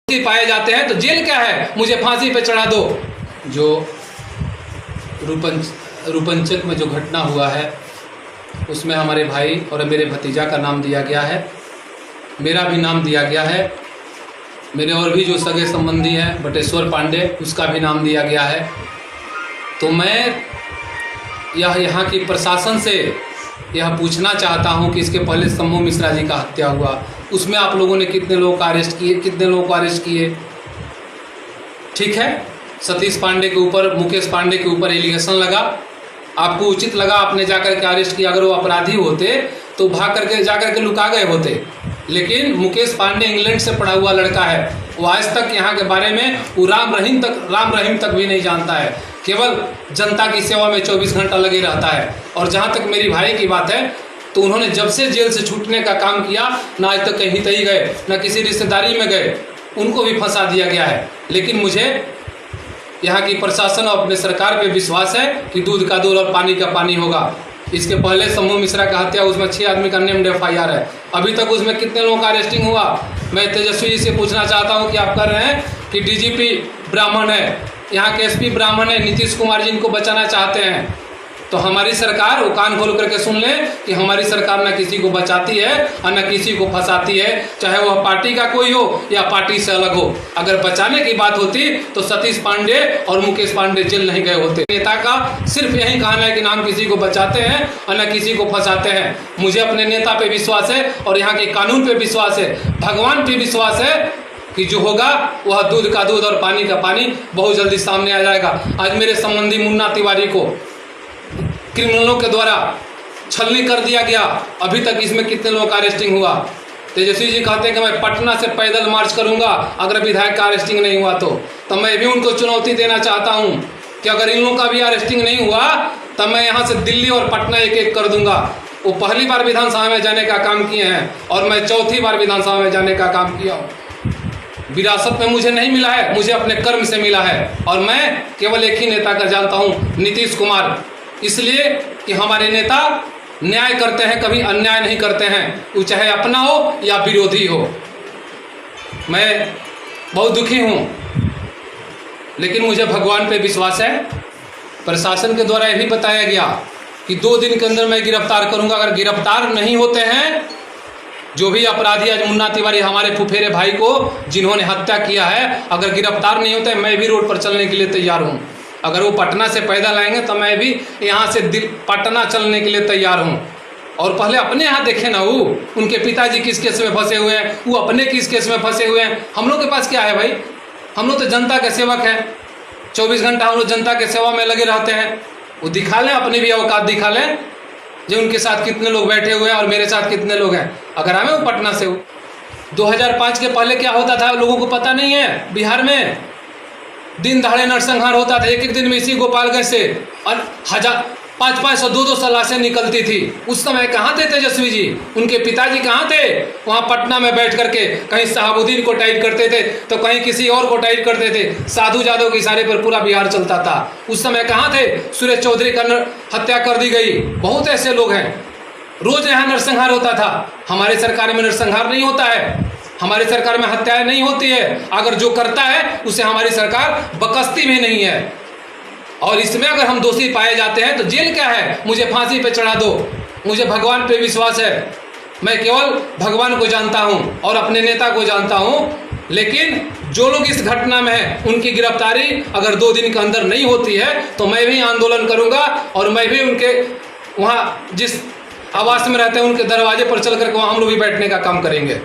पाए जाते हैं तो जेल क्या है, मुझे फांसी पे चढ़ा दो। जो रूपंचक में जो घटना हुआ है उसमें हमारे भाई और मेरे भतीजा का नाम दिया गया है, मेरा भी नाम दिया गया है, मेरे और भी जो सगे संबंधी हैं बटेश्वर पांडे उसका भी नाम दिया गया है। तो मैं यहाँ की प्रशासन से यह पूछना चाहता हूँ कि इसके पहले शंभू मिश्रा जी का हत्या हुआ, उसमें आप लोगों ने कितने लोगों को अरेस्ट किए, कितने लोगों को अरेस्ट किए? ठीक है, सतीश पांडे के ऊपर, मुकेश पांडे के ऊपर एलिगेशन लगा, आपको उचित लगा, आपने जाकर के अरेस्ट किया। अगर वो अपराधी होते तो भाग करके जाकर के लुका गए होते। लेकिन मुकेश पांडे इंग्लैंड से पढ़ा हुआ लड़का है, वो आज तक यहाँ के बारे में वो राम रहीम तक भी नहीं जानता है, केवल जनता की सेवा में 24 घंटा लगे रहता है। और जहाँ तक मेरी भाई की बात है तो उन्होंने जब से जेल से छूटने का काम किया ना आज तक कहीं तई गए, ना किसी रिश्तेदारी में गए, उनको भी फंसा दिया गया है। लेकिन मुझे यहाँ की प्रशासन और अपने सरकार पे विश्वास है कि दूध का दूध और पानी का पानी होगा। इसके पहले शंभू मिश्रा का हत्या, उसमें 6 आदमी का नेम्ड FIR है, अभी तक उसमें कितने लोगों का अरेस्टिंग हुआ? मैं तेजस्वी जी से पूछना चाहता हूँ कि आप कर रहे हैं कि DGP ब्राह्मण है, यहाँ के SP ब्राह्मण है, नीतीश कुमार जी इनको बचाना चाहते हैं, तो हमारी सरकार वो कान खोल करके सुन ले कि हमारी सरकार न किसी को बचाती है और न किसी को फंसाती है, चाहे वह पार्टी का कोई हो या पार्टी से अलग हो। अगर बचाने की बात होती तो सतीश पांडे और मुकेश पांडे जेल नहीं गए होते। नेता का सिर्फ यही कहना है कि ना हम किसी को बचाते हैं और न किसी को फंसाते हैं। मुझे अपने नेता पे विश्वास है और यहाँ के कानून पे विश्वास है, भगवान पे विश्वास है कि जो होगा वह दूध का दूध और पानी का पानी बहुत जल्दी सामने आ जाएगा। आज मेरे संबंधी मुन्ना तिवारी को क्रिमिनलों के द्वारा छलनी कर दिया गया, अभी तक इसमें कितने लोगों का अरेस्टिंग हुआ? तेजस्वी जी कहते हैं कि मैं पटना से पैदल मार्च करूंगा अगर विधायक का अरेस्टिंग नहीं हुआ तो मैं भी उनको चुनौती देना चाहता हूं कि अगर इन लोगों का भी अरेस्टिंग नहीं हुआ तब मैं यहां से दिल्ली और पटना एक एक कर दूंगा। वो पहली बार विधानसभा में जाने का काम किए हैं और मैं चौथी बार विधानसभा में जाने का काम किया हूँ। विरासत में मुझे नहीं मिला है, मुझे अपने कर्म से मिला है और मैं केवल एक ही नेता का जानता हूँ, नीतीश कुमार। इसलिए कि हमारे नेता न्याय करते हैं, कभी अन्याय नहीं करते हैं, वो चाहे अपना हो या विरोधी हो। मैं बहुत दुखी हूँ लेकिन मुझे भगवान पे विश्वास है। प्रशासन के द्वारा यह भी बताया गया कि 2 दिन के अंदर मैं गिरफ्तार करूंगा। अगर गिरफ्तार नहीं होते हैं जो भी अपराधी, आज मुन्ना तिवारी हमारे फुफेरे भाई को जिन्होंने हत्या किया है, अगर गिरफ्तार नहीं होते मैं भी रोड पर चलने के लिए तैयार हूँ। अगर वो पटना से पैदल आएंगे तो मैं भी यहाँ से पटना चलने के लिए तैयार हूँ। और पहले अपने यहाँ देखें ना, वो उनके पिताजी किस केस में फंसे हुए हैं, वो अपने किस केस में फंसे हुए हैं। हम लोग के पास क्या है भाई? हम लोग तो जनता के सेवक हैं, 24 घंटा हम लोग जनता के सेवा में लगे रहते हैं। वो दिखा लें, अपनी भी औकात दिखा लें, जो उनके साथ कितने लोग बैठे हुए हैं और मेरे साथ कितने लोग हैं। अगर हमें वो पटना से 2005 के पहले क्या होता था लोगों को पता नहीं है। बिहार में दिन दहाड़े नरसंहार होता था, एक दिन में इसी गोपालगंज से 500-500 200 लाशें निकलती थी। उस समय कहाँ थे तेजस्वी जी? उनके पिताजी कहाँ थे? वहाँ पटना में बैठ करके कहीं शहाबुद्दीन को टाइट करते थे तो कहीं किसी और को टाइट करते थे। साधु जादव के इशारे पर पूरा बिहार चलता था। उस समय कहाँ थे? सुरेश चौधरी का हत्या कर दी गई। बहुत ऐसे लोग हैं, रोज यहाँ नरसंहार होता था। हमारे सरकार में नरसंहार नहीं होता है, हमारी सरकार में हत्याएं नहीं होती है। अगर जो करता है उसे हमारी सरकार बकसती भी नहीं है। और इसमें अगर हम दोषी पाए जाते हैं तो जेल क्या है, मुझे फांसी पे चढ़ा दो। मुझे भगवान पे विश्वास है, मैं केवल भगवान को जानता हूं और अपने नेता को जानता हूं। लेकिन जो लोग इस घटना में हैं उनकी गिरफ्तारी अगर 2 दिन के अंदर नहीं होती है तो मैं भी आंदोलन करूंगा और मैं भी उनके वहाँ जिस आवास में रहते हैं उनके दरवाजे पर चल करके वहाँ हम लोग भी बैठने का काम करेंगे।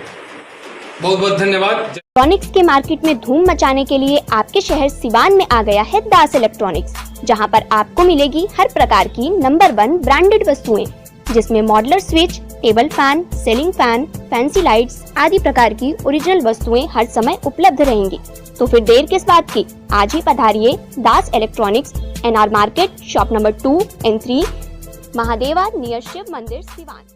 बहुत बहुत धन्यवाद। इलेक्ट्रॉनिक्स के मार्केट में धूम मचाने के लिए आपके शहर सिवान में आ गया है दास इलेक्ट्रॉनिक्स, जहां पर आपको मिलेगी हर प्रकार की नंबर 1 ब्रांडेड वस्तुएं, जिसमें modular switch, table fan, ceiling fan, fancy lights आदि प्रकार की ओरिजिनल वस्तुएं हर समय उपलब्ध रहेंगी। तो फिर देर किस बात की, आज ही पधारिए Das electronics, NR market, shop number 2 and 3, Mahadeva near Shiv Mandir, Siwan.